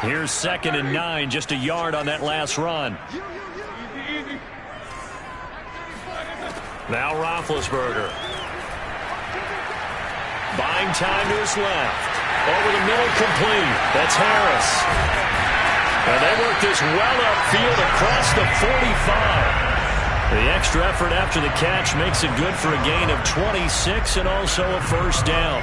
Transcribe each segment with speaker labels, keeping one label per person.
Speaker 1: Here's 2nd and 9, just a yard on that last run. Now Roethlisberger. Buying time to his left. Over the middle, complete. That's Harris. And they work this well upfield across the 45. The extra effort after the catch makes it good for a gain of 26 and also a first down.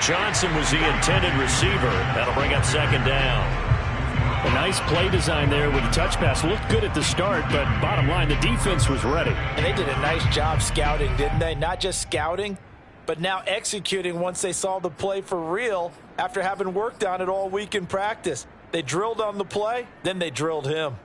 Speaker 1: Johnson was the intended receiver. That'll bring up 2nd down.
Speaker 2: A nice play design there with the touch pass. Looked good at the start, but bottom line, the defense was ready.
Speaker 3: And they did a nice job scouting, didn't they? Not just scouting, but now executing once they saw the play for real after having worked on it all week in practice. They drilled on the play, then they drilled him.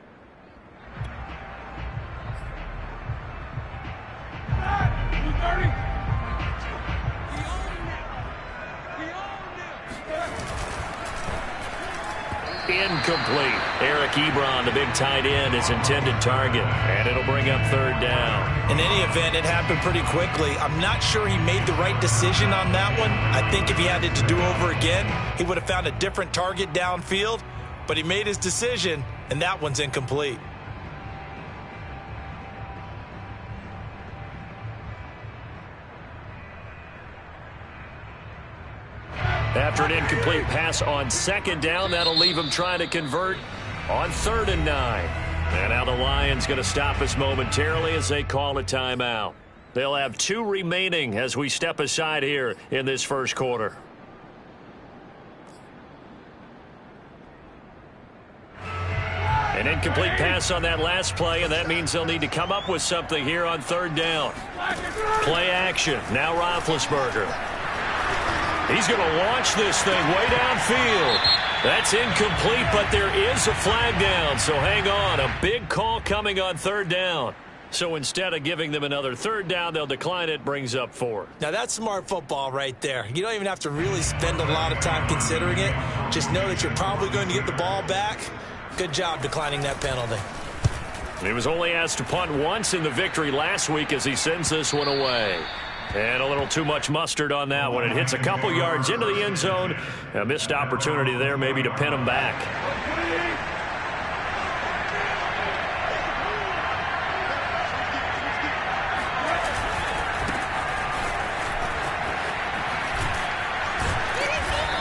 Speaker 1: Incomplete. Eric Ebron, the big tight end, his intended target. And it'll bring up 3rd down.
Speaker 3: In any event, it happened pretty quickly. I'm not sure he made the right decision on that one. I think if he had it to do over again, he would have found a different target downfield. But he made his decision, and that one's incomplete.
Speaker 1: After an incomplete pass on 2nd down, that'll leave him trying to convert on 3rd and 9. And now the Lions going to stop us momentarily as they call a timeout. They'll have 2 remaining as we step aside here in this first quarter. An incomplete pass on that last play, and that means they'll need to come up with something here on 3rd down. Play action. Now Roethlisberger. He's going to launch this thing way downfield. That's incomplete, but there is a flag down, so hang on. A big call coming on 3rd down. So instead of giving them another 3rd down, they'll decline it, brings up 4.
Speaker 3: Now that's smart football right there. You don't even have to really spend a lot of time considering it. Just know that you're probably going to get the ball back. Good job declining that penalty.
Speaker 1: He was only asked to punt once in the victory last week as he sends this one away. And a little too much mustard on that one. It hits a couple yards into the end zone. A missed opportunity there maybe to pin him back.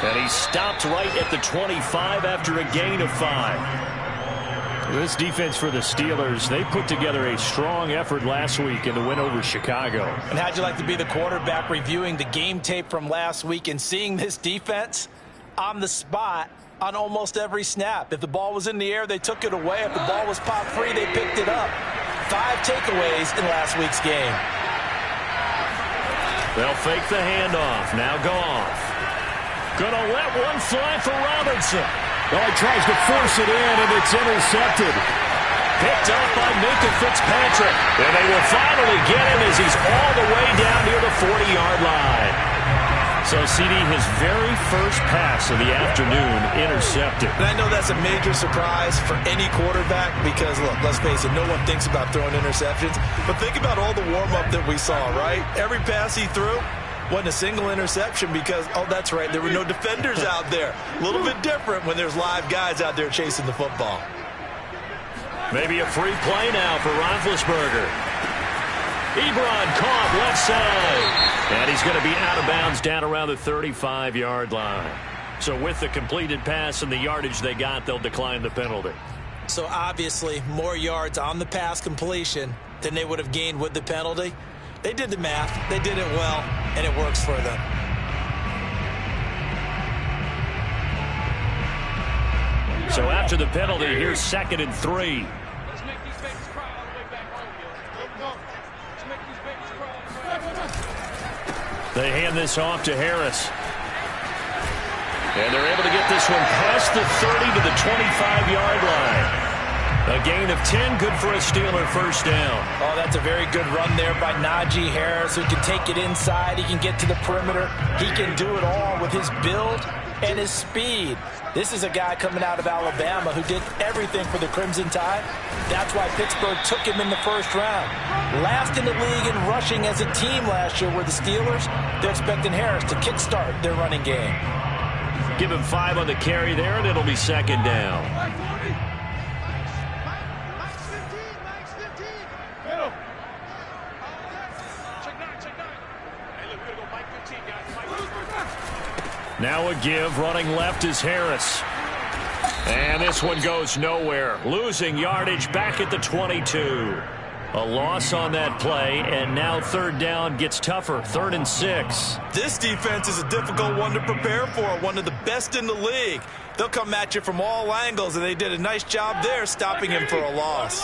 Speaker 1: And he stopped right at the 25 after a gain of 5.
Speaker 2: This defense for the Steelers, they put together a strong effort last week in the win over Chicago.
Speaker 3: And how'd you like to be the quarterback reviewing the game tape from last week and seeing this defense on the spot on almost every snap? If the ball was in the air, they took it away. If the ball was popped free, they picked it up. 5 takeaways in last week's game.
Speaker 1: They'll fake the handoff. Now Goff. Gonna let one fly for Robinson.
Speaker 2: Oh, he tries to force it in, and it's intercepted.
Speaker 1: Picked up by Minkah Fitzpatrick. And they will finally get him as he's all the way down near the 40-yard line. So, CD, his very first pass of the afternoon intercepted.
Speaker 3: And I know that's a major surprise for any quarterback because, look, let's face it, no one thinks about throwing interceptions. But think about all the warm-up that we saw, right? Every pass he threw wasn't a single interception because, oh, that's right, there were no defenders out there. A little bit different when there's live guys out there chasing the football.
Speaker 1: Maybe a free play now for Roethlisberger. Ebron caught left side. And he's going to be out of bounds down around the 35-yard line. So with the completed pass and the yardage they got, they'll decline the penalty.
Speaker 3: So obviously more yards on the pass completion than they would have gained with the penalty. They did the math. They did it well, and it works for them.
Speaker 1: So after the penalty, here's 2nd and 3. They hand this off to Harris. And they're able to get this one past the 30 to the 25-yard line. A gain of 10, good for a Steeler first down.
Speaker 3: Oh, that's a very good run there by Najee Harris, who can take it inside. He can get to the perimeter. He can do it all with his build and his speed. This is a guy coming out of Alabama who did everything for the Crimson Tide. That's why Pittsburgh took him in the first round. Last in the league in rushing as a team last year were the Steelers. They're expecting Harris to kickstart their running game.
Speaker 1: Give him 5 on the carry there, and it'll be second down. Now a give, running left is Harris. And this one goes nowhere. Losing yardage back at the 22. A loss on that play, and now third down gets tougher. 3rd and 6.
Speaker 3: This defense is a difficult one to prepare for, one of the best in the league. They'll come at you from all angles, and they did a nice job there stopping him for a loss.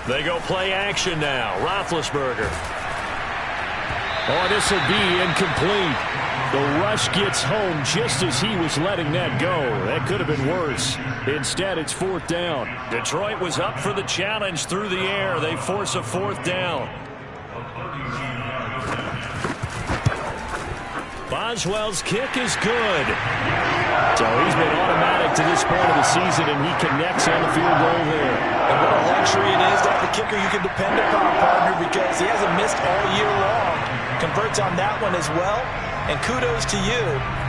Speaker 1: They go play action now. Roethlisberger. Oh, this will be incomplete. The rush gets home just as he was letting that go. That could have been worse. Instead, it's 4th down. Detroit was up for the challenge through the air. They force a 4th down. Boswell's kick is good. So he's been automatic to this point of the season, and he connects on the field goal there.
Speaker 3: And what a luxury it is to have a kicker you can depend upon, partner, because he hasn't missed all year long. Converts on that one as well. And kudos to you.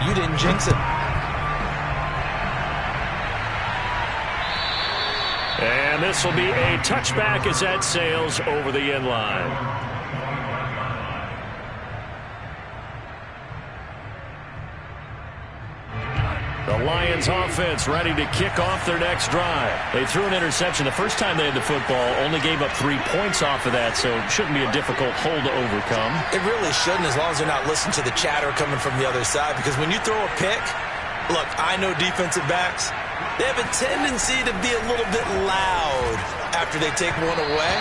Speaker 3: You didn't jinx it.
Speaker 1: And this will be a touchback as that sails over the end line. The Lions offense ready to kick off their next drive. They threw an interception the first time they had the football, only gave up 3 points off of that, so it shouldn't be a difficult hole to overcome.
Speaker 3: It really shouldn't, as long as they're not listening to the chatter coming from the other side, because when you throw a pick, look, I know defensive backs, they have a tendency to be a little bit loud after they take one away,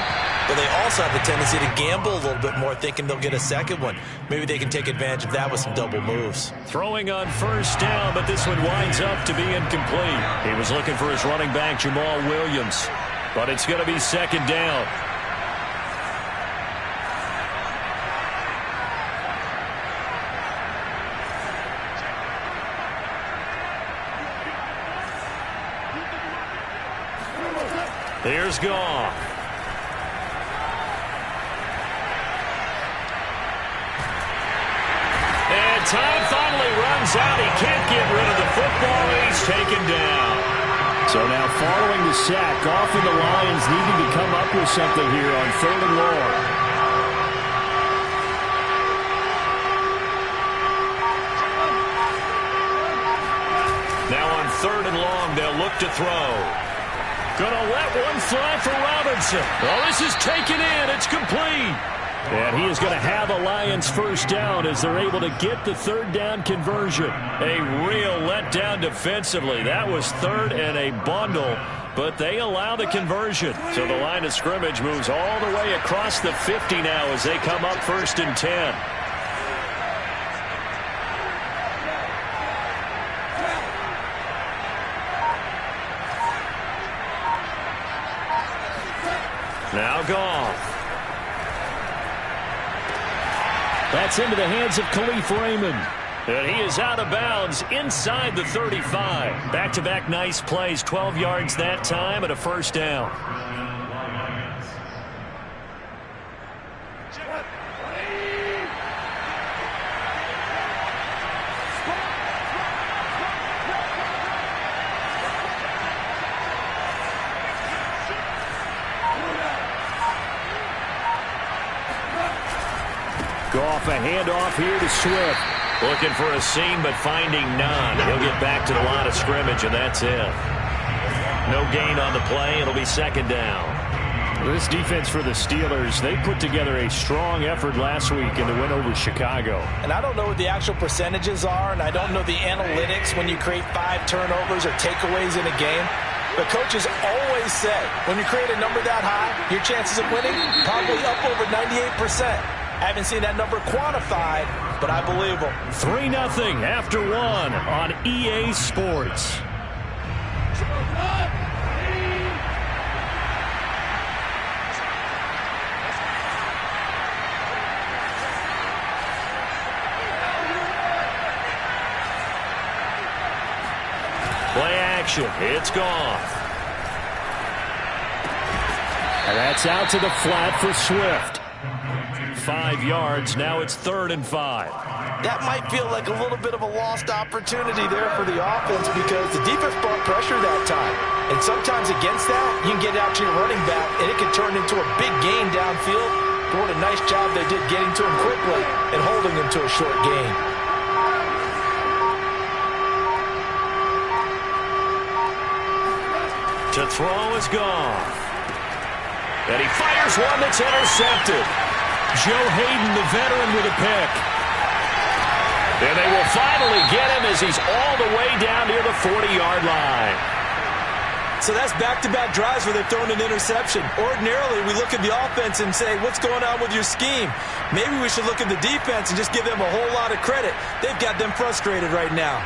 Speaker 3: but they also have a tendency to gamble a little bit more, thinking they'll get a second one. Maybe they can take advantage of that with some double moves.
Speaker 1: Throwing on first down, but this one winds up to be incomplete. He was looking for his running back, Jamal Williams, but it's going to be second down. Here's Goff. And time finally runs out. He can't get rid of the football, and he's taken down.
Speaker 2: So now following the sack, Goff and the Lions needing to come up with something here on 3rd and long.
Speaker 1: Now on 3rd and long, they'll look to throw. Gonna let one fly for Robinson. Oh, this is taken in. It's complete.
Speaker 2: And he is going to have a Lions first down as they're able to get the 3rd down conversion.
Speaker 1: A real letdown defensively. That was 3rd and a bundle, but they allow the conversion. So the line of scrimmage moves all the way across the 50 now as they come up 1st and 10. Now Goff.
Speaker 2: That's into the hands of Khalif Raymond.
Speaker 1: And he is out of bounds inside the 35. Back-to-back nice plays, 12 yards that time and a first down.
Speaker 2: Goff, a handoff here to Swift.
Speaker 1: Looking for a seam, but finding none. He'll get back to the line of scrimmage, and that's it. No gain on the play. It'll be second down.
Speaker 2: This defense for the Steelers, they put together a strong effort last week in the win over Chicago.
Speaker 3: And I don't know what the actual percentages are, and I don't know the analytics when you create 5 turnovers or takeaways in a game. But coaches always always say, when you create a number that high, your chances of winning probably up over 98%. I haven't seen that number quantified, but I believe them.
Speaker 2: 3-0 after one on EA Sports.
Speaker 1: Play action. It's gone.
Speaker 2: And that's out to the flat for Swift. 5 yards. Now it's 3rd and 5.
Speaker 3: That might feel like a little bit of a lost opportunity there for the offense because the defense brought pressure that time. And sometimes against that, you can get out to your running back, and it can turn into a big gain downfield. But what a nice job they did getting to him quickly and holding him to a short gain.
Speaker 1: To throw is gone. And he fires one that's intercepted.
Speaker 2: Joe Hayden, the veteran, with a pick.
Speaker 1: And they will finally get him as he's all the way down near the 40-yard line.
Speaker 3: So that's back-to-back drives where they've thrown an interception. Ordinarily, we look at the offense and say, what's going on with your scheme? Maybe we should look at the defense and just give them a whole lot of credit. They've got them frustrated right now.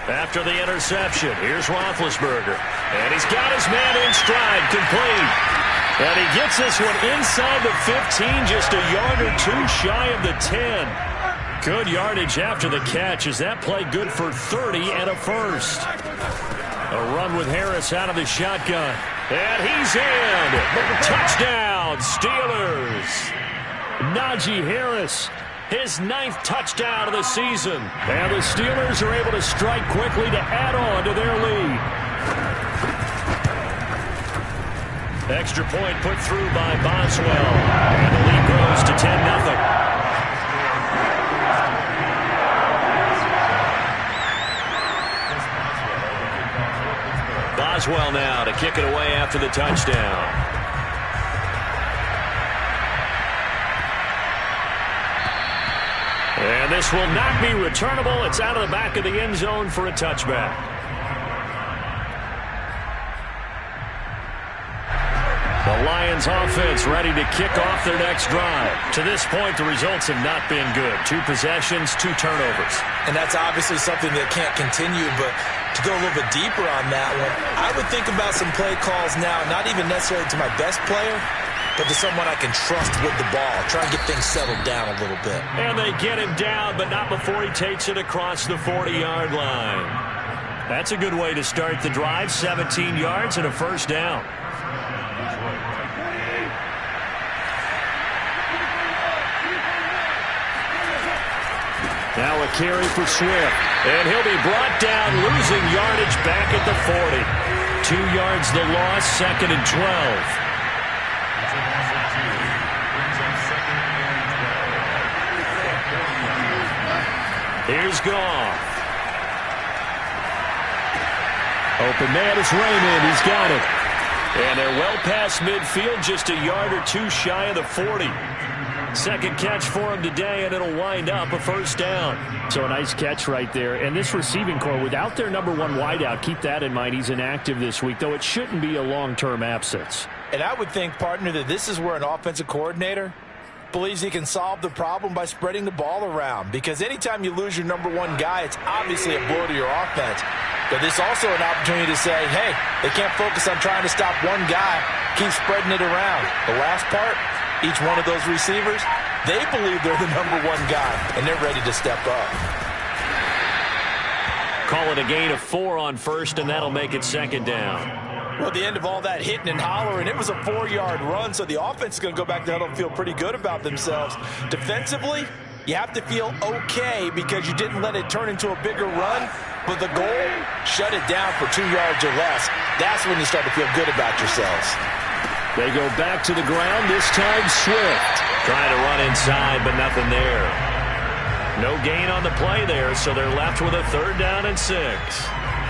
Speaker 1: After the interception, here's Roethlisberger. And he's got his man in stride, complete. And he gets this one inside the 15, just a yard or two shy of the 10. Good yardage after the catch. Is that play good for 30 and a first? A run with Harris out of the shotgun. And he's in. Touchdown, Steelers.
Speaker 2: Najee Harris, his 9th touchdown of the season. And the Steelers are able to strike quickly to add on to their lead.
Speaker 1: Extra point put through by Boswell. And the lead grows to 10-0. Boswell now to kick it away after the touchdown. And this will not be returnable. It's out of the back of the end zone for a touchback. The Lions offense ready to kick off their next drive. To this point, the results have not been good. 2 possessions, 2 turnovers.
Speaker 3: And that's obviously something that can't continue, but to go a little bit deeper on that one, I would think about some play calls now, not even necessarily to my best player, but to someone I can trust with the ball. Try and get things settled down a little bit.
Speaker 1: And they get him down, but not before he takes it across the 40-yard line. That's a good way to start the drive. 17 yards and a first down.
Speaker 2: Now a carry for Swift.
Speaker 1: And he'll be brought down, losing yardage back at the 40. 2 yards the loss, 2nd and 12. Here's Goff.
Speaker 2: Open man is Raymond. He's got it.
Speaker 1: And they're well past midfield, just a yard or 2 shy of the 40. Second catch for him today, and it'll wind up a first down.
Speaker 2: So a nice catch right there. And this receiving core, without their number 1 wideout, keep that in mind. He's inactive this week, though it shouldn't be a long-term absence.
Speaker 3: And I would think, partner, that this is where an offensive coordinator believes he can solve the problem by spreading the ball around. Because anytime you lose your number 1 guy, it's obviously a blow to your offense. But this is also an opportunity to say, hey, they can't focus on trying to stop one guy. Keep spreading it around. The last part, each one of those receivers, they believe they're the number 1 guy, and they're ready to step up.
Speaker 1: Call it a gain of 4 on first, and that'll make it 2nd down.
Speaker 3: Well, at the end of all that hitting and hollering, it was a 4-yard run, so the offense is going to go back to huddle and feel pretty good about themselves. Defensively, you have to feel okay because you didn't let it turn into a bigger run, but the goal, shut it down for 2 yards or less. That's when you start to feel good about yourselves.
Speaker 2: They go back to the ground, this time Swift.
Speaker 1: Trying to run inside, but nothing there. No gain on the play there, so they're left with a 3rd down and 6.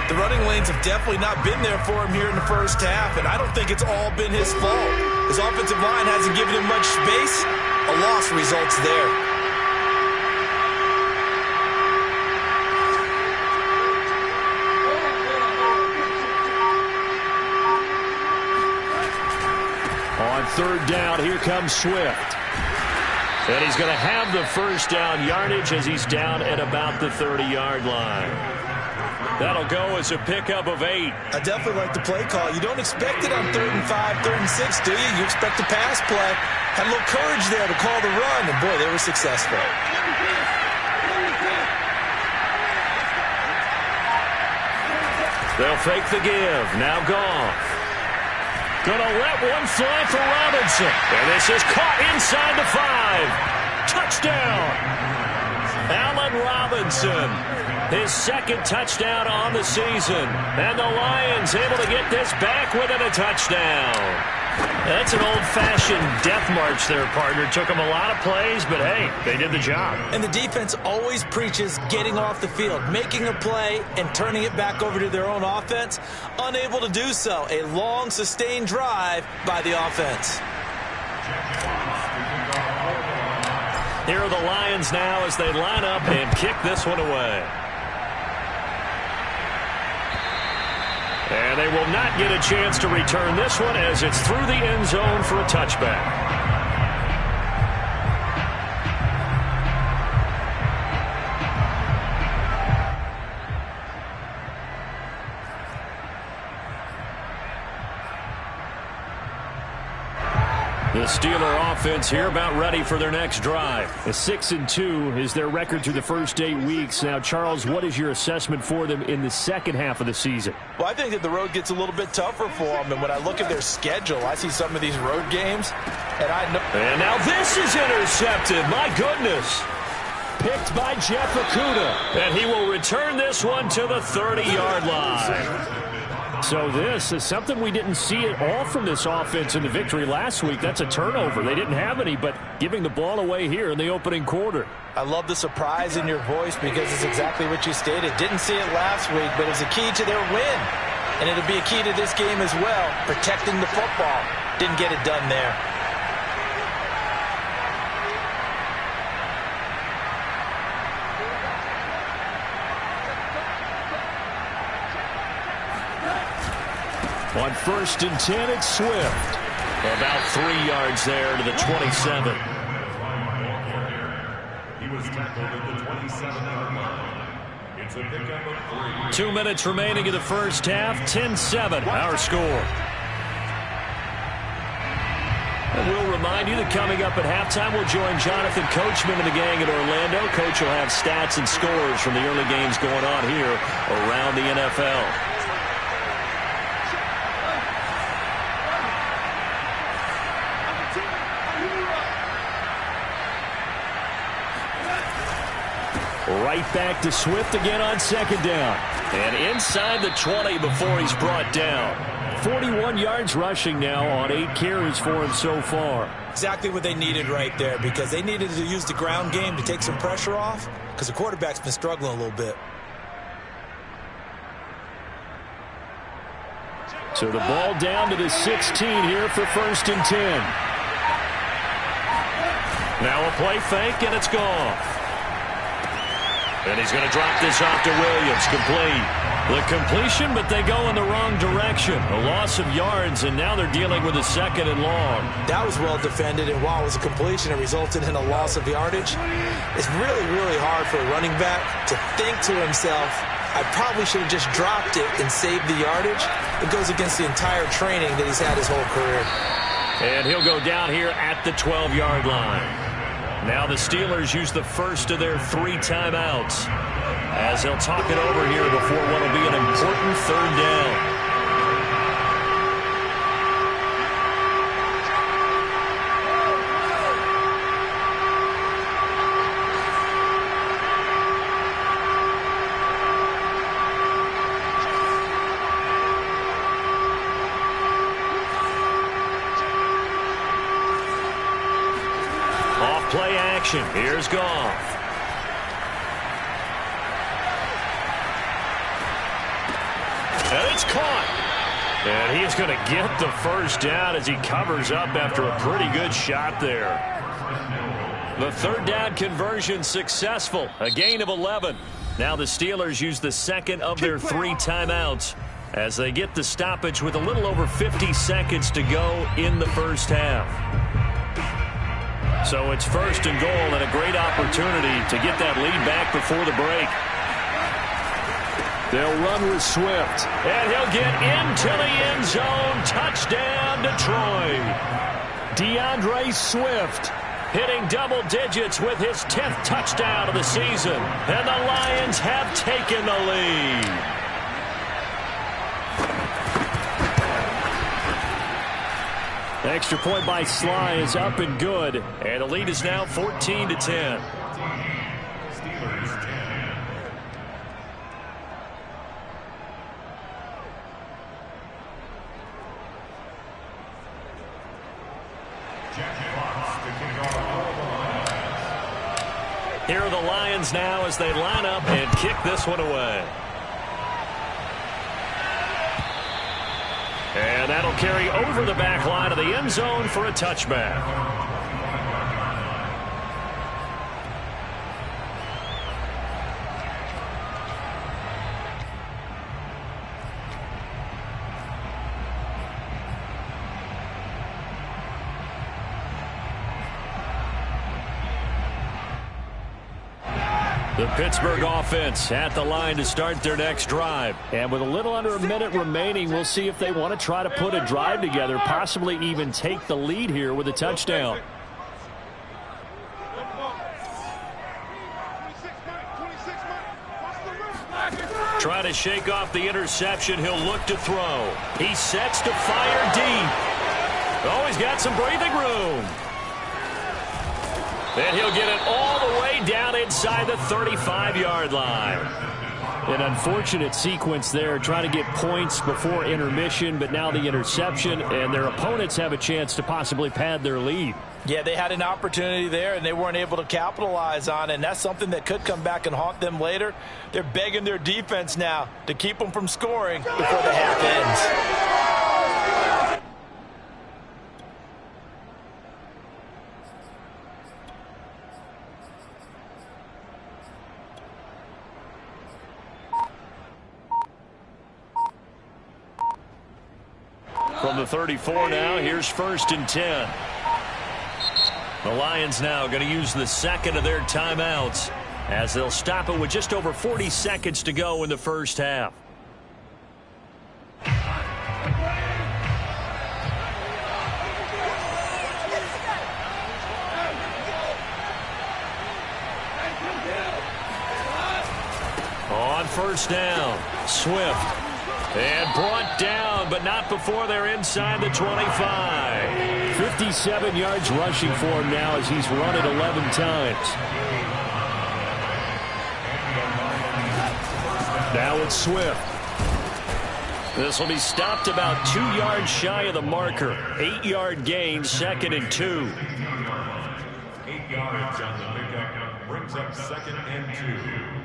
Speaker 3: The running lanes have definitely not been there for him here in the first half, and I don't think it's all been his fault. His offensive line hasn't given him much space. A loss results there.
Speaker 2: third down. Here comes Swift.
Speaker 1: And he's going to have the first down yardage as he's down at about the 30-yard line. That'll go as a pickup of 8.
Speaker 3: I definitely like the play call. You don't expect it on 3rd and 5, 3rd and 6, do you? You expect a pass play. Had a little courage there to call the run, and boy, they were successful.
Speaker 1: They'll fake the give. Now Goff.
Speaker 2: Gonna let one fly for Robinson.
Speaker 1: And this is caught inside the 5. Touchdown. Allen Robinson. His second touchdown on the season. And the Lions able to get this back within a touchdown.
Speaker 2: That's an old-fashioned death march there, partner. Took them a lot of plays, but hey, they did the job.
Speaker 3: And the defense always preaches getting off the field, making a play, and turning it back over to their own offense. Unable to do so. A long, sustained drive by the offense.
Speaker 1: Here are the Lions now as they line up and kick this one away. And they will not get a chance to return this one as it's through the end zone for a touchback. The Steeler offense here about ready for their next drive.
Speaker 2: A 6-2 is their record through the first 8 weeks. Now, Charles, what is your assessment for them in the second half of the season?
Speaker 3: Well, I think that the road gets a little bit tougher for them. And when I look at their schedule, I see some of these road games, and I know.
Speaker 1: And now this is intercepted. My goodness.
Speaker 2: Picked by Jeff Okudah.
Speaker 1: And he will return this one to the 30-yard line.
Speaker 2: So this is something we didn't see at all from this offense in the victory last week. That's a turnover. They didn't have any, but giving the ball away here in the opening quarter.
Speaker 3: I love the surprise in your voice because it's exactly what you stated. Didn't see it last week, but it's a key to their win. And it'll be a key to this game as well, protecting the football. Didn't get it done there.
Speaker 2: On 1st and 10, it's Swift.
Speaker 1: About 3 yards there to the 27.
Speaker 4: He was tackled at the 27-yard line. It's a pickup of 3.
Speaker 1: 2 minutes remaining in the first half. 10-7, our score. And we'll remind you that coming up at halftime, we'll join Jonathan Coachman and the gang at Orlando. Coach will have stats and scores from the early games going on here around the NFL.
Speaker 2: Right back to Swift again on 2nd down.
Speaker 1: And inside the 20 before he's brought down.
Speaker 2: 41 yards rushing now on 8 carries for him so far.
Speaker 3: Exactly what they needed right there because they needed to use the ground game to take some pressure off because the quarterback's been struggling a little bit.
Speaker 2: So the ball down to the 16 here for 1st and 10.
Speaker 1: Now a play fake, and it's gone. And he's going to drop this off to Williams. Complete. The completion, but they go in the wrong direction. A loss of yards, and now they're dealing with a 2nd and long.
Speaker 3: That was well defended, and while it was a completion, it resulted in a loss of yardage. It's really, really hard for a running back to think to himself, I probably should have just dropped it and saved the yardage. It goes against the entire training that he's had his whole career.
Speaker 1: And he'll go down here at the 12-yard line. Now the Steelers use the first of their 3 timeouts as they'll talk it over here before what will be an important 3rd down. Play action. Here's Goff. And it's caught. And he's going to get the first down as he covers up after a pretty good shot there. The 3rd down conversion successful. A gain of 11. Now the Steelers use the 2nd of their 3 timeouts as they get the stoppage with a little over 50 seconds to go in the first half. So it's first and goal and a great opportunity to get that lead back before the break. They'll run with Swift, and he'll get into the end zone. Touchdown, Detroit. DeAndre Swift hitting double digits with his 10th touchdown of the season. And the Lions have taken the lead. Extra point by Sly is up and good. And the lead is now 14-10.
Speaker 4: Steelers 10.
Speaker 1: Here are the Lions now as they line up and kick this one away. And that'll carry over the back line of the end zone for a touchback. The Pittsburgh offense at the line to start their next drive. And with a little under a minute remaining, we'll see if they want to try to put a drive together, possibly even take the lead here with a touchdown. Try to shake off the interception. He'll look to throw. He sets to fire deep. Oh, he's got some breathing room. And he'll get it all the way down inside the 35-yard line. An unfortunate sequence there, trying to get points before intermission, but now the interception, and their opponents have a chance to possibly pad their lead.
Speaker 3: Yeah, they had an opportunity there, and they weren't able to capitalize on it, and that's something that could come back and haunt them later. They're begging their defense now to keep them from scoring before the half ends.
Speaker 1: From the 34 now, here's 1st and 10. The Lions now going to use the second of their timeouts as they'll stop it with just over 40 seconds to go in the first half. On first down, Swift. And brought down, but not before they're inside the 25. 57 yards rushing for him now as he's run it 11 times. Now it's Swift. This will be stopped about 2 yards shy of the marker. 8-yard gain, 2nd and 2.
Speaker 4: 8 yards on the pickup brings up 2nd and 2.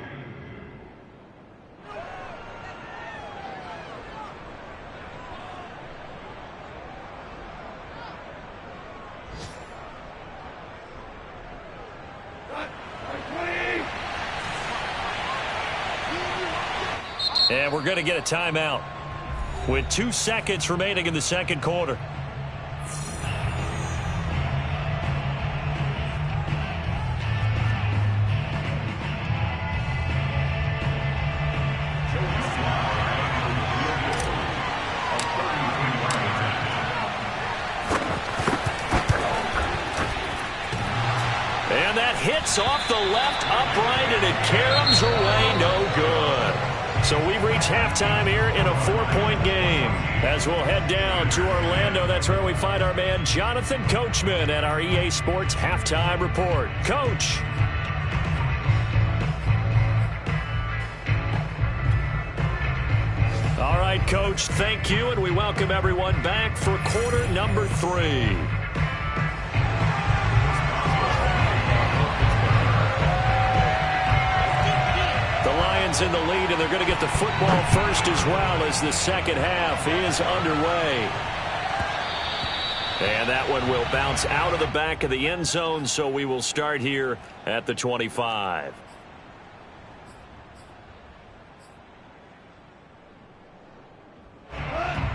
Speaker 1: And we're going to get a timeout with 2 seconds remaining in the second quarter. And that hits off the left upright, and it caroms away, no good. So we've reached halftime here in a 4-point game. As we'll head down to Orlando, that's where we find our man Jonathan Coachman at our EA Sports Halftime Report. Coach. All right, Coach, thank you, and we welcome everyone back for quarter number 3. In the lead, and they're going to get the football first as well as the second half is underway. And that one will bounce out of the back of the end zone, so we will start here at the 25.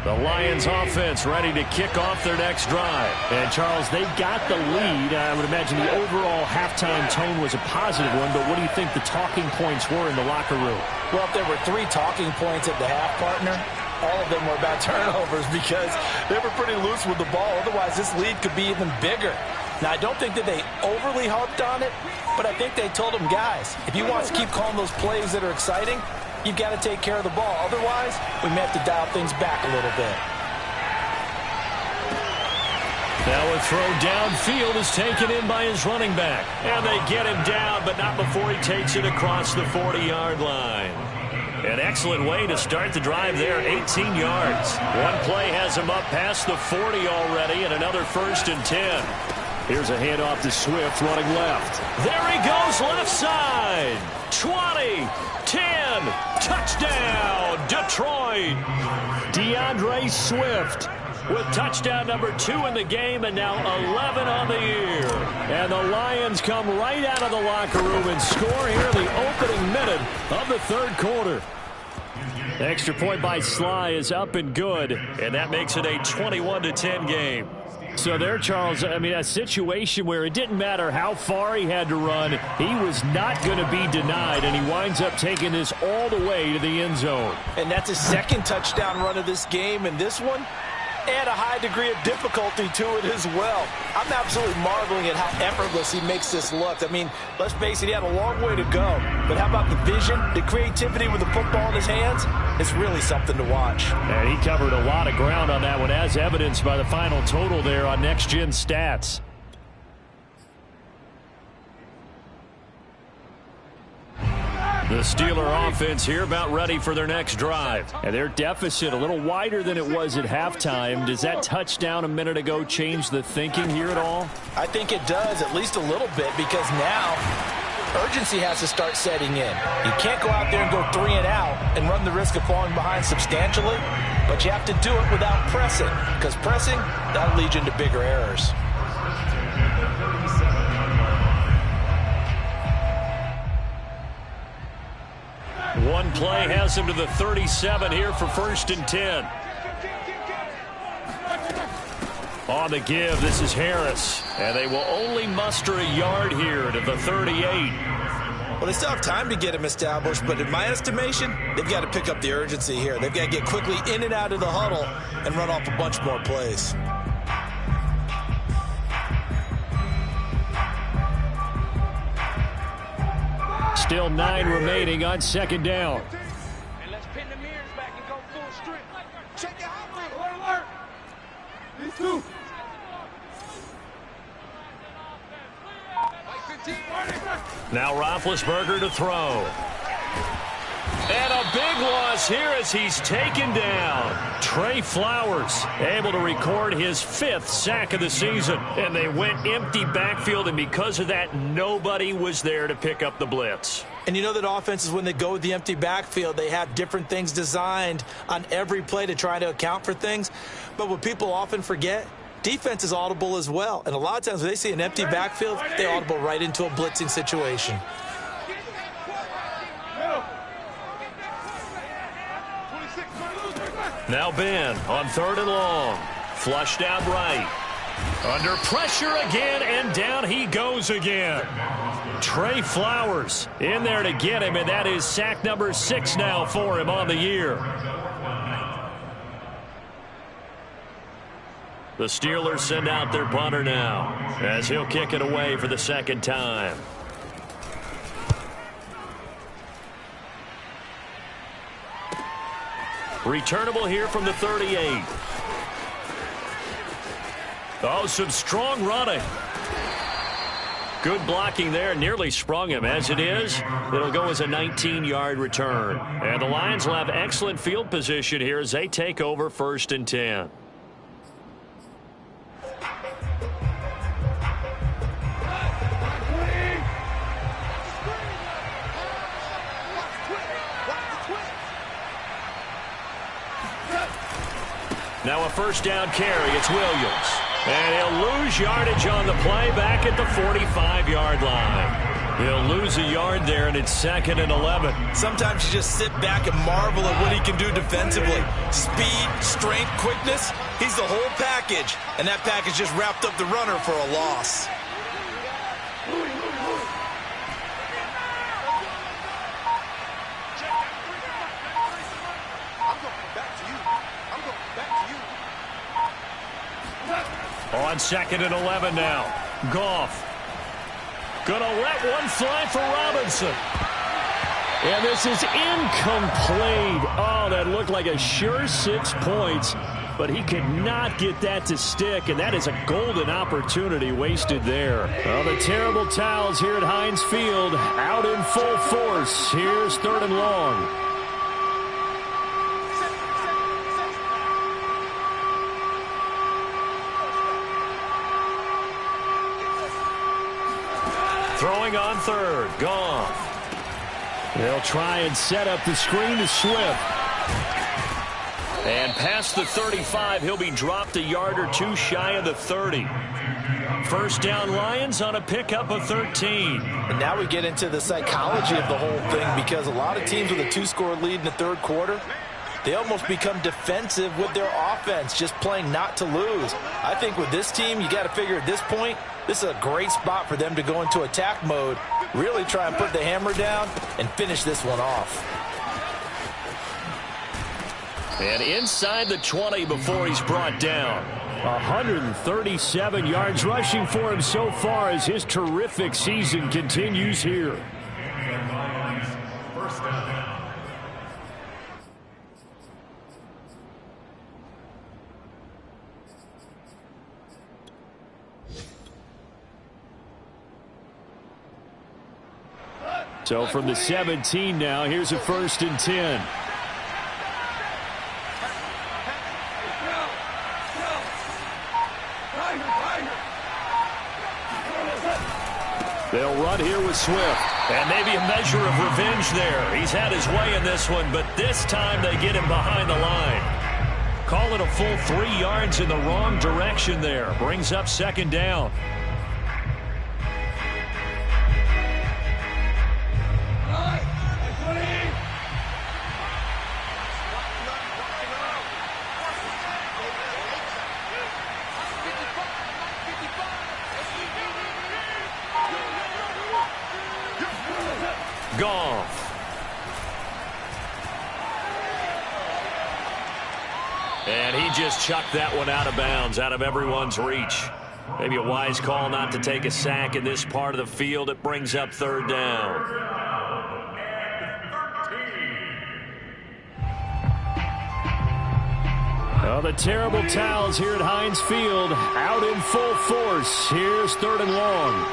Speaker 1: The Lions offense ready to kick off their next drive.
Speaker 2: And, Charles, they've got the lead. I would imagine the overall halftime tone was a positive one, but what do you think the talking points were in the locker room?
Speaker 3: Well, if there were 3 talking points at the half, partner, all of them were about turnovers because they were pretty loose with the ball. Otherwise, this lead could be even bigger. Now, I don't think that they overly harped on it, but I think they told them, guys, if you want to keep calling those plays that are exciting, you've got to take care of the ball. Otherwise, we may have to dial things back a little bit.
Speaker 1: Now a throw downfield is taken in by his running back. And they get him down, but not before he takes it across the 40-yard line. An excellent way to start the drive there, 18 yards. One play has him up past the 40 already, and another 1st and 10.
Speaker 2: Here's a handoff to Swift running left.
Speaker 1: There he goes, left side. 20, 10, touchdown, Detroit.
Speaker 2: DeAndre Swift
Speaker 1: with touchdown number 2 in the game and now 11 on the year.
Speaker 2: And the Lions come right out of the locker room and score here in the opening minute of the 3rd quarter.
Speaker 1: Extra point by Sly is up and good, and that makes it a 21-10 game.
Speaker 2: So there, Charles, I mean, a situation where it didn't matter how far he had to run, he was not going to be denied, and he winds up taking this all the way to the end zone.
Speaker 3: And that's his 2nd touchdown run of this game, and this one, add a high degree of difficulty to it as well. I'm absolutely marveling at how effortless he makes this look. I mean, let's face it, he had a long way to go. But how about the vision, the creativity with the football in his hands? It's really something to watch.
Speaker 2: And he covered a lot of ground on that one, as evidenced by the final total there on Next Gen Stats.
Speaker 1: The Steeler offense here about ready for their next drive.
Speaker 2: And their deficit a little wider than it was at halftime. Does that touchdown a minute ago change the thinking here at all?
Speaker 3: I think it does, at least a little bit, because now urgency has to start setting in. You can't go out there and go 3 and out and run the risk of falling behind substantially, but you have to do it without pressing, because pressing, that'll lead you into bigger errors.
Speaker 1: One play has him to the 37 here for 1st and 10. On the give, this is Harris. And they will only muster a yard here to the 38.
Speaker 3: Well, they still have time to get him established, but in my estimation, they've got to pick up the urgency here. They've got to get quickly in and out of the huddle and run off a bunch more plays.
Speaker 2: Still 9 remaining on 2nd down.
Speaker 5: And let's pin the mirrors back and go full strip. Check it out. Alert. These 2.
Speaker 1: Now Roethlisberger to throw. And a big loss here as he's taken down. Trey Flowers able to record his 5th sack of the season. And they went empty backfield, and because of that, nobody was there to pick up the blitz.
Speaker 3: And you know that offenses, when they go with the empty backfield, they have different things designed on every play to try to account for things. But what people often forget, defense is audible as well. And a lot of times when they see an empty backfield, they audible right into a blitzing situation.
Speaker 1: Now Ben on 3rd and long. Flushed out right. Under pressure again, and down he goes again. Trey Flowers in there to get him, and that is sack number 6 now for him on the year. The Steelers send out their punter now as he'll kick it away for the 2nd time. Returnable here from the 38. Oh, some strong running. Good blocking there. Nearly sprung him. As it is, it'll go as a 19-yard return. And the Lions will have excellent field position here as they take over 1st and 10. Now a 1st down carry. It's Williams. And he'll lose yardage on the play back at the 45-yard line. He'll lose a yard there, and it's 2nd and 11.
Speaker 3: Sometimes you just sit back and marvel at what he can do defensively. Speed, strength, quickness, he's the whole package. And that package just wrapped up the runner for a loss.
Speaker 1: On 2nd and 11 now. Goff. Gonna let one fly for Robinson.
Speaker 2: And this is incomplete. Oh, that looked like a sure 6 points, but he could not get that to stick, and that is a golden opportunity wasted there. Well, the terrible towels here at Heinz Field out in full force. Here's 3rd and long.
Speaker 1: Throwing on 3rd. Goff.
Speaker 2: They'll try and set up the screen to Swift.
Speaker 1: And past the 35, he'll be dropped a yard or 2 shy of the 30. 1st down Lions on a pickup of 13.
Speaker 3: And now we get into the psychology of the whole thing, because a lot of teams with a 2-score lead in the 3rd quarter, they almost become defensive with their offense, just playing not to lose. I think with this team, you got to figure at this point, this is a great spot for them to go into attack mode, really try and put the hammer down and finish this one off.
Speaker 1: And inside the 20 before he's brought down.
Speaker 2: 137 yards rushing for him so far as his terrific season continues here. So from the 17 now, here's a 1st and 10. They'll run here with Swift.
Speaker 1: And maybe a measure of revenge there. He's had his way in this one, but this time they get him behind the line. Call it a full 3 yards in the wrong direction there. Brings up 2nd down. Goff. And he just chucked that one out of bounds, out of everyone's reach. Maybe a wise call not to take a sack in this part of the field. It brings up 3rd down.
Speaker 2: Well, the terrible towels here at Heinz Field out in full force. Here's 3rd and long.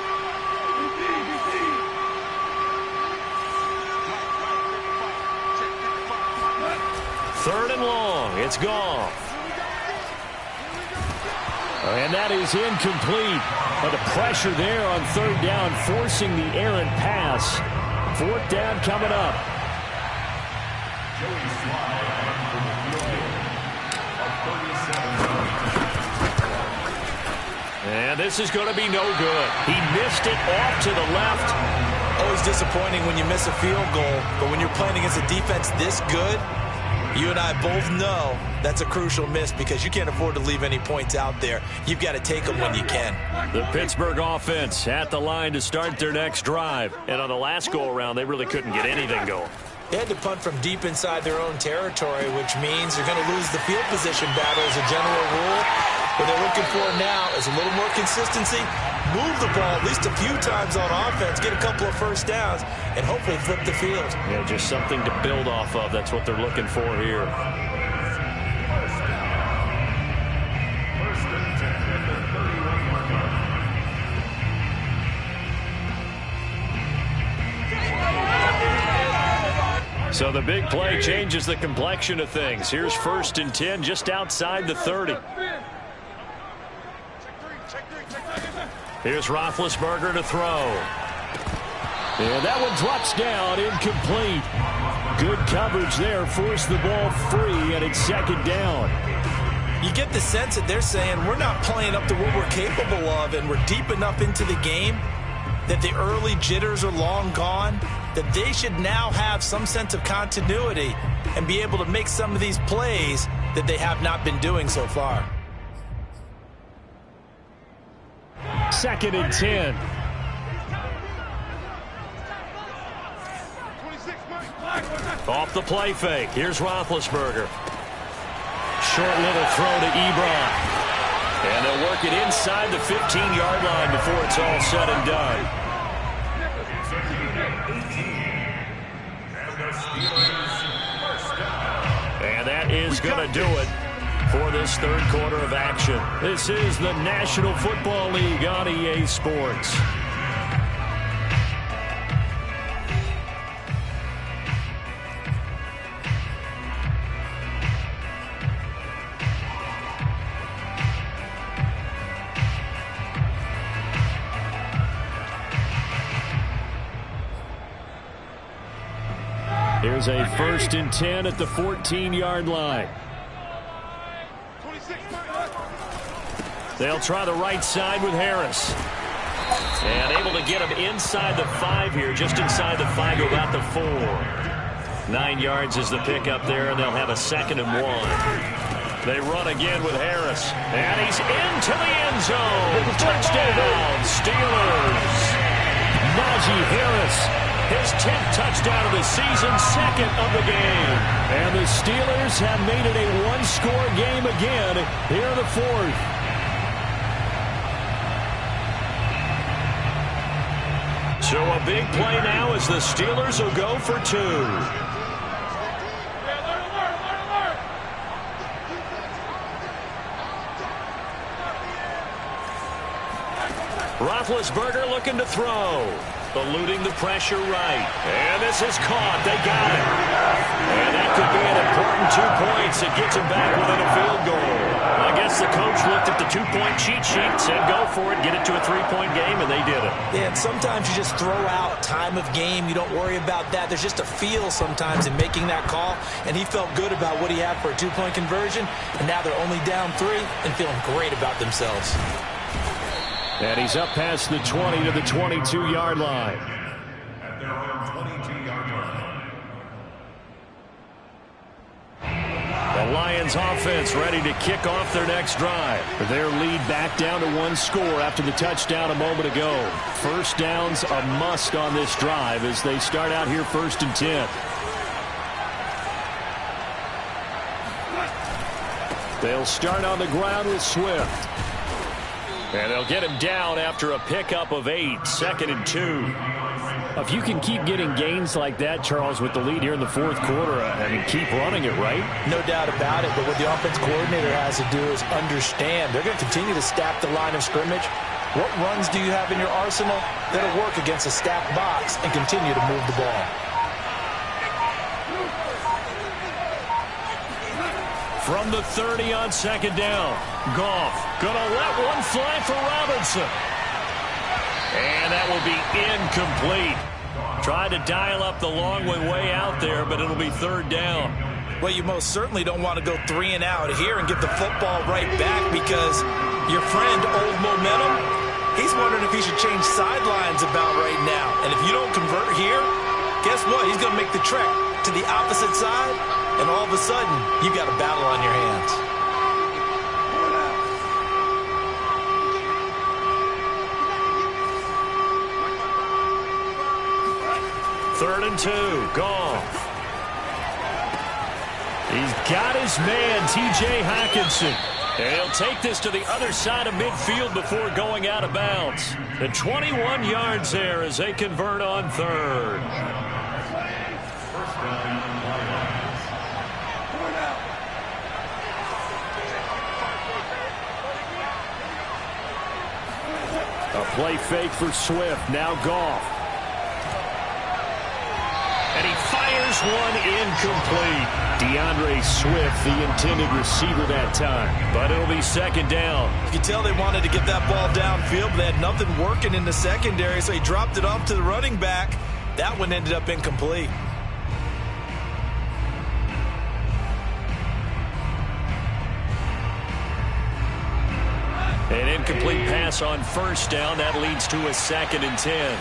Speaker 1: Third and long. It's Goff.
Speaker 2: And that is incomplete. But the pressure there on 3rd down, forcing the errant pass. 4th down coming up.
Speaker 1: And this is going to be no good. He missed it off to the left.
Speaker 3: Always disappointing when you miss a field goal, but when you're playing against a defense this good, you and I both know that's a crucial miss, because you can't afford to leave any points out there. You've got to take them when you can.
Speaker 1: The Pittsburgh offense at the line to start their next drive. And on the last go-around, they really couldn't get anything going.
Speaker 3: They had to punt from deep inside their own territory, which means they're going to lose the field position battle as a general rule. What they're looking for now is a little more consistency, move the ball at least a few times on offense, get a couple of 1st downs, and hopefully flip the field.
Speaker 1: Yeah, just something to build off of. That's what they're looking for here. So the big play changes the complexion of things. Here's 1st and 10 just outside the 30. Here's Roethlisberger to throw.
Speaker 2: And that one drops down, incomplete. Good coverage there, forced the ball free, and it's 2nd down.
Speaker 3: You get the sense that they're saying we're not playing up to what we're capable of, and we're deep enough into the game that the early jitters are long gone, that they should now have some sense of continuity and be able to make some of these plays that they have not been doing so far.
Speaker 2: 2nd and 10.
Speaker 1: Off the play fake. Here's Roethlisberger. Short little throw to Ebron. And they'll work it inside the 15-yard line before it's all said and done. And that is going to do it for this third quarter of action. This is the National Football League on EA Sports.
Speaker 2: Here's a 1st and 10 at the 14-yard line.
Speaker 1: They'll try the right side with Harris. And able to get him inside the 5 here, just inside the 5 to about the 4. 9 yards is the pickup there, and they'll have a 2nd and 1. They run again with Harris. And he's into the end zone. Touchdown, Steelers.
Speaker 2: Najee Harris.
Speaker 1: His 10th touchdown of the season, 2nd of the game.
Speaker 2: And the Steelers have made it a one-score game again here in the 4th.
Speaker 1: So a big play now as the Steelers will go for 2. Roethlisberger looking to throw. Eluding the pressure right. And this is caught. They got it. And that could be an important 2 points that gets them back within a field goal. I guess the coach looked at the 2-point cheat sheet, said go for it, get it to a 3-point game, and they did it.
Speaker 3: Yeah, and sometimes you just throw out time of game. You don't worry about that. There's just a feel sometimes in making that call, and he felt good about what he had for a 2-point conversion, and now they're only down 3 and feeling great about themselves.
Speaker 2: And he's up past the 20 to the 22-yard line.
Speaker 4: At their own 22-yard line.
Speaker 1: The Lions offense ready to kick off their next drive.
Speaker 2: Their lead back down to 1 score after the touchdown a moment ago. First down's a must on this drive as they start out here 1st and 10. They'll start on the ground with Swift.
Speaker 1: And they'll get him down after a pickup of 8, 2nd and 2.
Speaker 2: If you can keep getting gains like that, Charles, with the lead here in the 4th quarter, I mean, keep running it, right?
Speaker 3: No doubt about it, but what the offense coordinator has to do is understand they're going to continue to stack the line of scrimmage. What runs do you have in your arsenal that'll work against a stacked box and continue to move the ball?
Speaker 1: From the 30 on 2nd down. Goff gonna let one fly for Robinson. And that will be incomplete. Tried to dial up the long way out there, but it'll be 3rd down.
Speaker 3: Well, you most certainly don't want to go 3 and out here and get the football right back because your friend, Old Momentum, he's wondering if he should change sidelines about right now. And if you don't convert here, guess what? He's going to make the trek to the opposite side, and all of a sudden, you've got a battle on your hands.
Speaker 1: Third and 2, Goff. He's got his man, T.J. Hockenson. And he'll take this to the other side of midfield before going out of bounds. And 21 yards there as they convert on 3rd.
Speaker 2: A play fake for Swift. Now Goff.
Speaker 1: And he fires one incomplete.
Speaker 2: DeAndre Swift, the intended receiver that time.
Speaker 1: But it'll be 2nd down.
Speaker 3: You can tell they wanted to get that ball downfield, but they had nothing working in the secondary, so he dropped it off to the running back. That one ended up incomplete.
Speaker 1: An incomplete pass on first down. That leads to a 2nd and 10.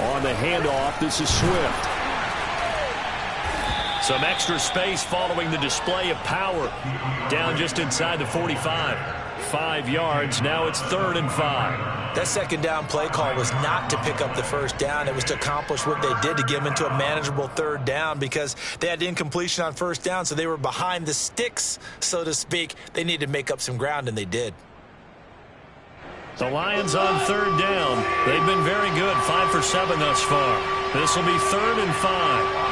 Speaker 2: On the handoff, this is Swift.
Speaker 1: Some extra space following the display of power. Down just inside the 45. 5 yards. Now it's 3rd and 5.
Speaker 3: That second down play call was not to pick up the first down. It was to accomplish what they did to get them into a manageable 3rd down because they had incompletion on first down, so they were behind the sticks, so to speak. They needed to make up some ground, and they did.
Speaker 1: The Lions on 3rd down. They've been very good. 5 for 7 thus far. This will be 3rd and 5.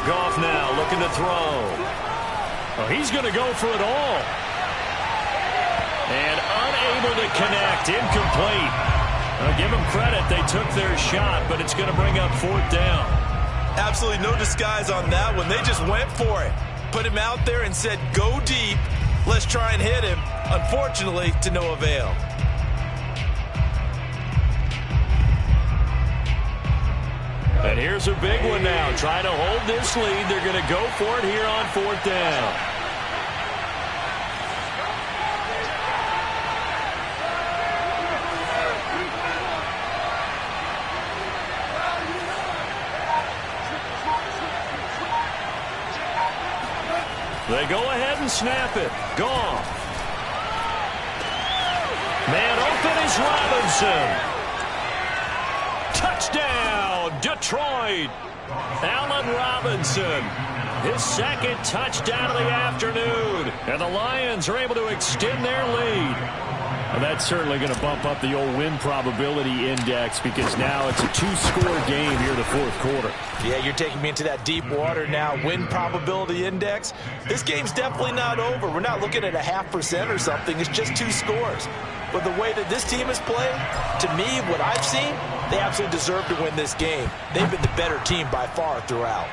Speaker 1: Goff now looking to throw. Oh, he's going to go for it all. And unable to connect. Incomplete. I'll give them credit. They took their shot, but it's going to bring up 4th down.
Speaker 3: Absolutely no disguise on that one. They just went for it. Put him out there and said, go deep. Let's try and hit him. Unfortunately, to no avail.
Speaker 1: And here's a big one now. Trying to hold this lead. They're going to go for it here on 4th down. They go ahead and snap it. Goff. Man open is Robinson. Touchdown, Detroit. Allen Robinson, his 2nd touchdown of the afternoon. And the Lions are able to extend their lead.
Speaker 2: And that's certainly going to bump up the old win probability index because now it's a 2-score game here in the 4th quarter.
Speaker 3: Yeah, you're taking me into that deep water now. Win probability index. This game's definitely not over. We're not looking at a 0.5% or something. It's just 2 scores. But the way that this team has played, to me, what I've seen, they absolutely deserve to win this game. They've been the better team by far throughout.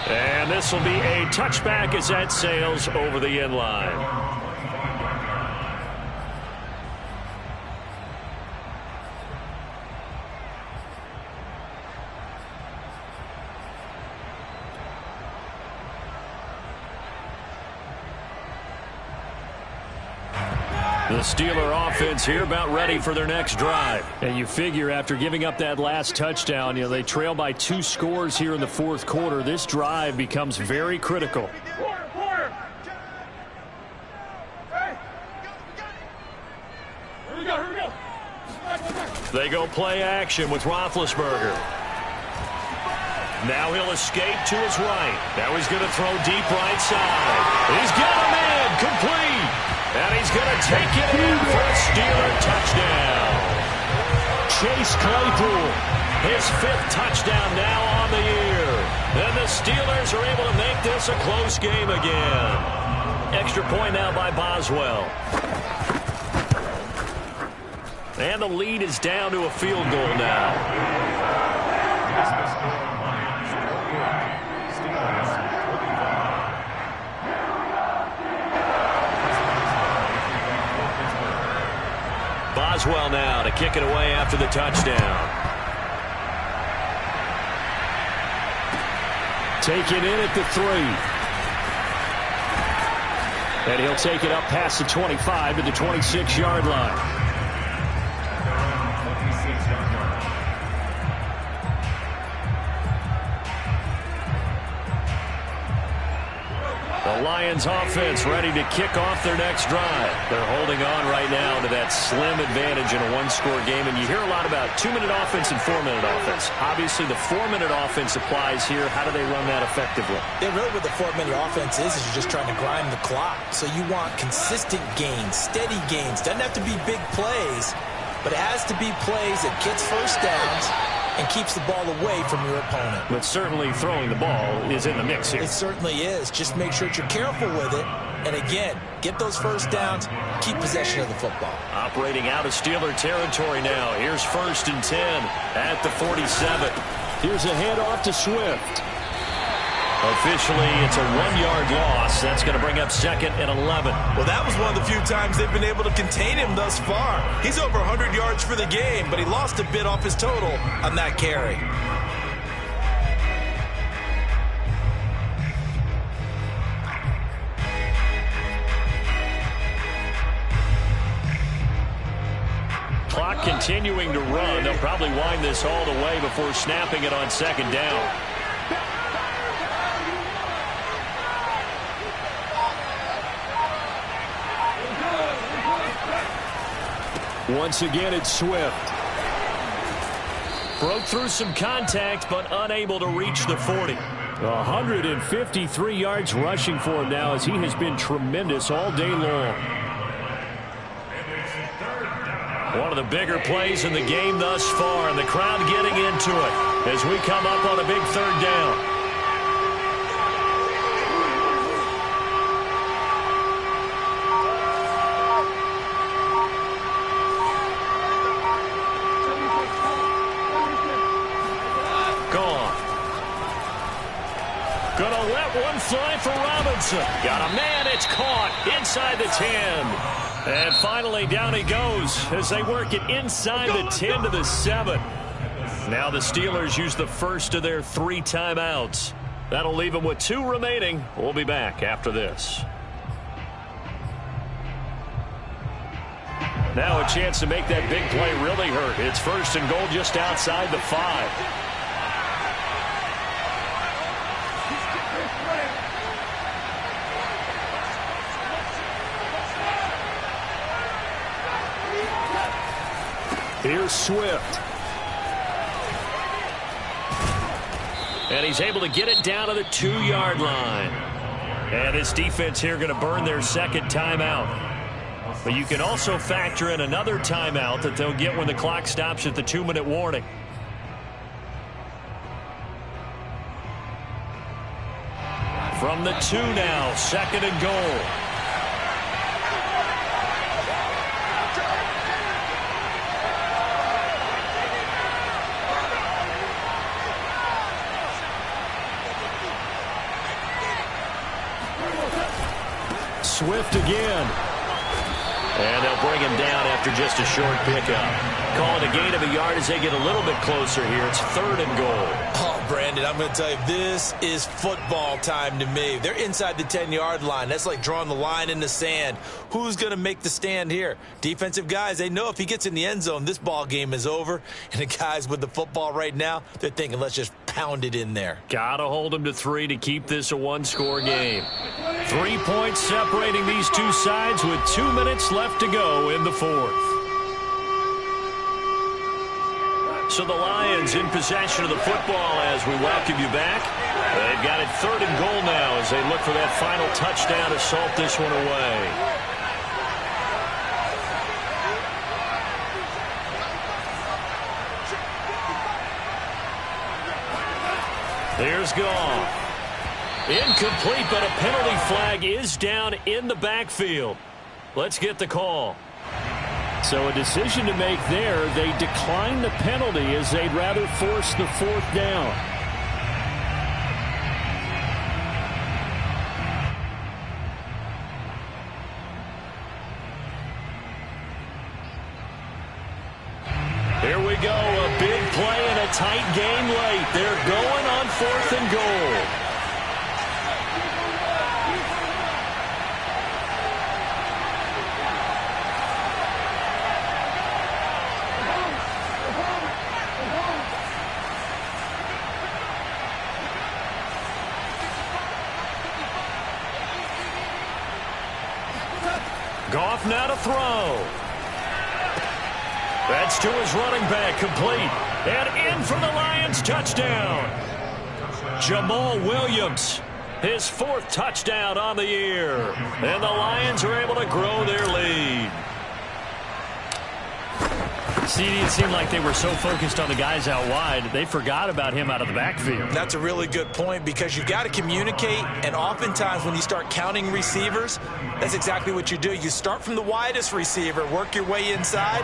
Speaker 1: And this will be a touchback as that sails over the end line. The Steeler offense here about ready for their next drive.
Speaker 2: And you figure after giving up that last touchdown, they trail by 2 scores here in the 4th quarter. This drive becomes very critical.
Speaker 1: They go play action with Roethlisberger. Now he'll escape to his right. Now he's going to throw deep right side. He's got a man complete. And he's going to take it in for a Steeler touchdown. Chase Claypool, his 5th touchdown now on the year. And the Steelers are able to make this a close game again. Extra point now by Boswell. And the lead is down to a field goal now. Boswell now to kick it away after the touchdown.
Speaker 2: Taken in at the 3. And he'll take it up past the 25 to the 26-yard line.
Speaker 1: The Lions offense ready to kick off their next drive. They're holding on right now to that slim advantage in a 1-score game. And you hear a lot about 2-minute offense and 4-minute offense. Obviously, the 4-minute offense applies here. How do they run that effectively?
Speaker 3: Yeah, really what the 4-minute offense is you're just trying to grind the clock. So you want consistent gains, steady gains. Doesn't have to be big plays, but it has to be plays that gets first downs and keeps the ball away from your opponent.
Speaker 1: But certainly throwing the ball is in the mix here.
Speaker 3: It certainly is. Just make sure that you're careful with it. And again, get those first downs, keep possession of the football.
Speaker 1: Operating out of Steeler territory now. Here's 1st and 10 at the 47.
Speaker 2: Here's a handoff to Swift.
Speaker 1: Officially, it's a 1-yard loss. That's going to bring up second and 11.
Speaker 3: Well, that was one of the few times they've been able to contain him thus far. He's over 100 yards for the game, but he lost a bit off his total on that carry.
Speaker 1: Clock continuing to run. They'll probably wind this all the way before snapping it on second down.
Speaker 2: Once again, it's Swift.
Speaker 1: Broke through some contact, but unable to reach the 40.
Speaker 2: 153 yards rushing for him now, as he has been tremendous all day long.
Speaker 1: One of the bigger plays in the game thus far, and the crowd getting into it as we come up on a big third down. Gonna let one fly for Robinson. Got a man, it's caught inside the 10. And finally down he goes as they work it inside the 10 to the 7. Now the Steelers use the first of their 3 timeouts. That'll leave them with 2 remaining. We'll be back after this. Now a chance to make that big play really hurt. It's first and goal just outside the 5.
Speaker 2: Here's Swift.
Speaker 1: And he's able to get it down to the 2-yard line. And this defense here going to burn their second timeout. But you can also factor in another timeout that they'll get when the clock stops at the 2-minute warning. From the 2 now, second and goal.
Speaker 2: Swift again.
Speaker 1: And they'll bring him down after just a short pickup. Calling a gain of a yard as they get a little bit closer here. It's third and goal.
Speaker 3: Oh, Brandon, I'm going to tell you, this is football time to me. They're inside the 10-yard line. That's like drawing the line in the sand. Who's going to make the stand here? Defensive guys, they know if he gets in the end zone, this ball game is over. And the guys with the football right now, they're thinking, let's just pound it in there.
Speaker 1: Got to hold him to 3 to keep this a 1-score game. 3 points separating these two sides with 2 minutes left to go in the 4th. So the Lions in possession of the football as we welcome you back. They've got it third and goal now as they look for that final touchdown to salt this one away. There's Goff. Incomplete, but a penalty flag is down in the backfield. Let's get the call.
Speaker 2: So a decision to make there. They decline the penalty as they'd rather force the 4th down.
Speaker 1: Here we go. A big play and a tight game late. They're going on 4th and goal. Goff now to throw. That's to his running back, complete. And in for the Lions, touchdown. Jamal Williams, his 4th touchdown on the year. And the Lions are able to grow their lead. See, it seemed like they were so focused on the guys out wide, they forgot about him out of the backfield.
Speaker 3: That's a really good point because you've got to communicate, and oftentimes when you start counting receivers, that's exactly what you do. You start from the widest receiver, work your way inside.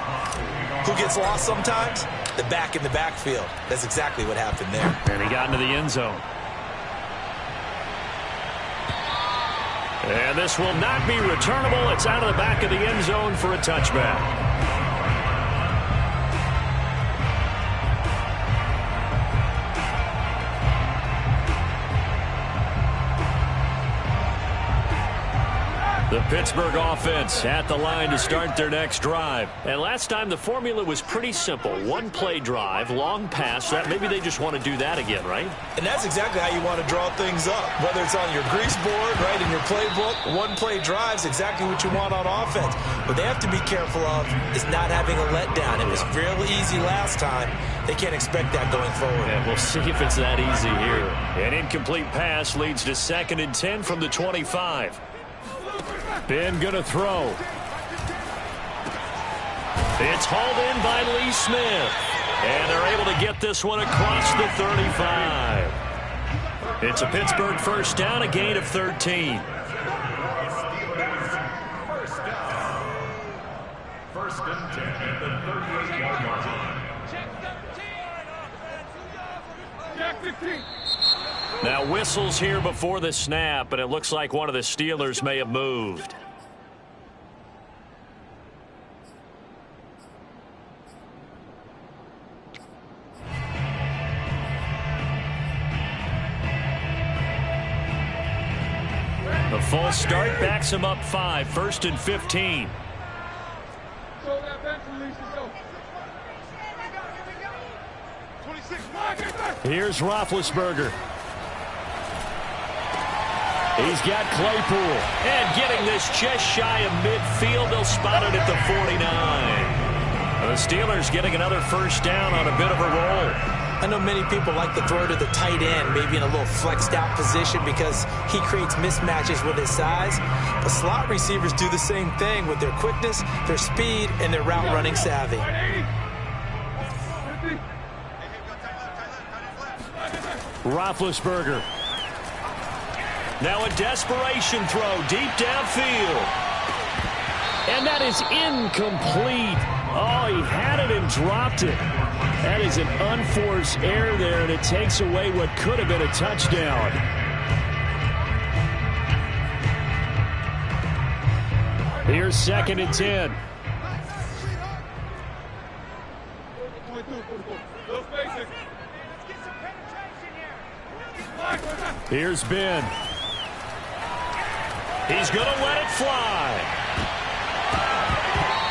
Speaker 3: Who gets lost sometimes? the back in the backfield. That's exactly what happened there.
Speaker 2: And he got into the end zone. And this will not be returnable. It's out of the back of the end zone for a touchback. The Pittsburgh offense at the line to start their next drive. And last time the formula was pretty simple. One play drive, long pass. That maybe they just want to do that again, right?
Speaker 3: And that's exactly how you want to draw things up. Whether it's on your grease board, right, in your playbook, one play drive is exactly what you want on offense. What they have to be careful of is not having a letdown. It was real easy last time. They can't expect that going forward.
Speaker 2: Yeah, we'll see if it's that easy here. An incomplete pass leads to 2nd and 10 from the 25. Ben gonna throw. It's hauled in by Lee Smith. And they're able to get this one across the 35. It's a Pittsburgh first down, a gain of 13.
Speaker 4: First and 10 at the 38-yard line.
Speaker 2: Now whistles here before the snap, and it looks like one of the Steelers may have moved. The false start backs him up 5, 1st and 15. Here's Roethlisberger. He's got Claypool. And getting this just shy of midfield. They'll spot it at the 49. The Steelers getting another first down on a bit of a roll.
Speaker 3: I know many people like to throw to the tight end, maybe in a little flexed out position because he creates mismatches with his size. But slot receivers do the same thing with their quickness, their speed, and their route running savvy.
Speaker 2: Roethlisberger. Now a desperation throw deep downfield. And that is incomplete. Oh, he had it and dropped it. That is an unforced error there, and it takes away what could have been a touchdown. Here's 2nd and 10. Here's Ben. He's going to let it fly.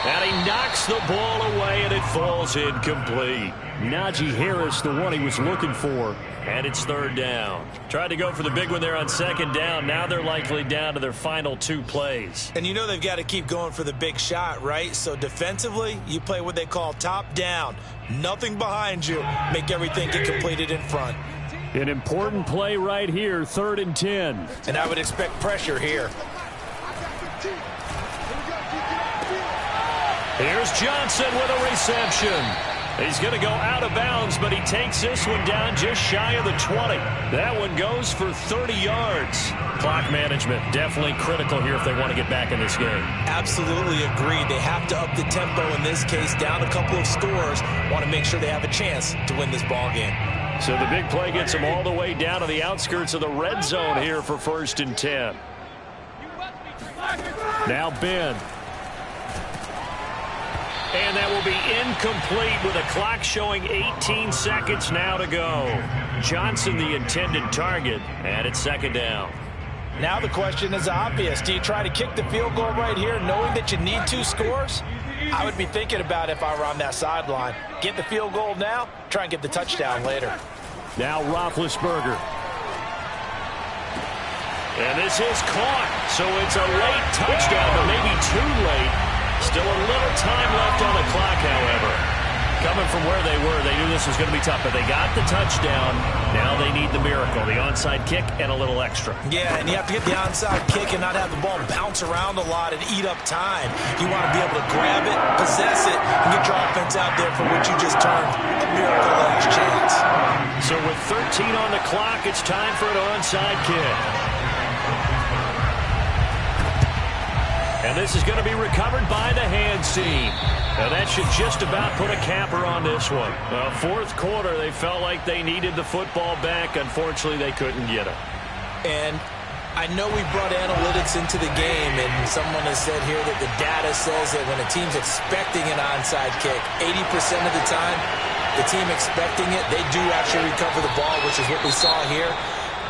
Speaker 2: And he knocks the ball away, and it falls incomplete. Najee Harris, the one he was looking for. And it's 3rd down. Tried to go for the big one there on 2nd down. Now they're likely down to their final 2 plays.
Speaker 3: And you know they've got to keep going for the big shot, right? So defensively, you play what they call top down. Nothing behind you. Make everything get completed in front.
Speaker 2: An important play right here, 3rd and 10.
Speaker 3: And I would expect pressure here.
Speaker 2: Here's Johnson with a reception. He's going to go out of bounds, but he takes this one down just shy of the 20. That one goes for 30 yards. Clock management definitely critical here if they want to get back in this game.
Speaker 3: Absolutely agreed. They have to up the tempo in this case, down a couple of scores. Want to make sure they have a chance to win this ball game.
Speaker 2: So the big play gets them all the way down to the outskirts of the red zone here for 1st and 10. Now Ben. And that will be incomplete with a clock showing 18 seconds now to go. Johnson the intended target, and it's 2nd down.
Speaker 3: Now the question is obvious. Do you try to kick the field goal right here knowing that you need 2 scores? I would be thinking about it if I were on that sideline. Get the field goal now, try and get the touchdown later.
Speaker 2: Now Roethlisberger. And this is caught, so it's a late touchdown, but maybe too late. Still a little time left on the clock, however. Coming from where they were, they knew this was going to be tough, but they got the touchdown. Now they need the miracle, the onside kick and a little extra.
Speaker 3: Yeah, and you have to get the onside kick and not have the ball bounce around a lot and eat up time. You want to be able to grab it, possess it, and get your offense out there for what you just termed a miracle last chance.
Speaker 2: So with 13 on the clock, it's time for an onside kick.
Speaker 1: And this is going to be recovered by the hands team. And that should just about put a capper on this one. Well, fourth quarter, they felt like they needed the football back. Unfortunately, they couldn't get it.
Speaker 3: And I know we brought analytics into the game, and someone has said here that the data says that when a team's expecting an onside kick, 80% of the time, the team expecting it, they do actually recover the ball, which is what we saw here.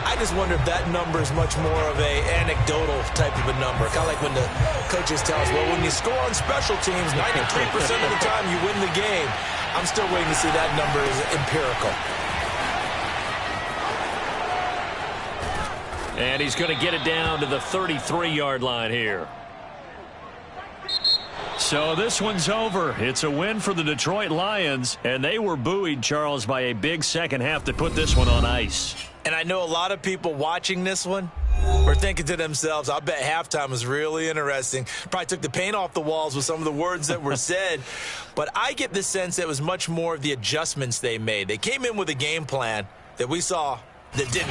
Speaker 3: I just wonder if that number is much more of a anecdotal type of a number. Kind of like when the coaches tell us, well, when you score on special teams, 93% of the time you win the game. I'm still waiting to see that number is empirical.
Speaker 1: And he's going to get it down to the 33-yard line here. So this one's over. It's a win for the Detroit Lions, and they were buoyed, Charles, by a big second half to put this one on ice.
Speaker 3: And I know a lot of people watching this one were thinking to themselves, I bet halftime was really interesting. Probably took the paint off the walls with some of the words that were said. But I get the sense that it was much more of the adjustments they made. They came in with a game plan that we saw that didn't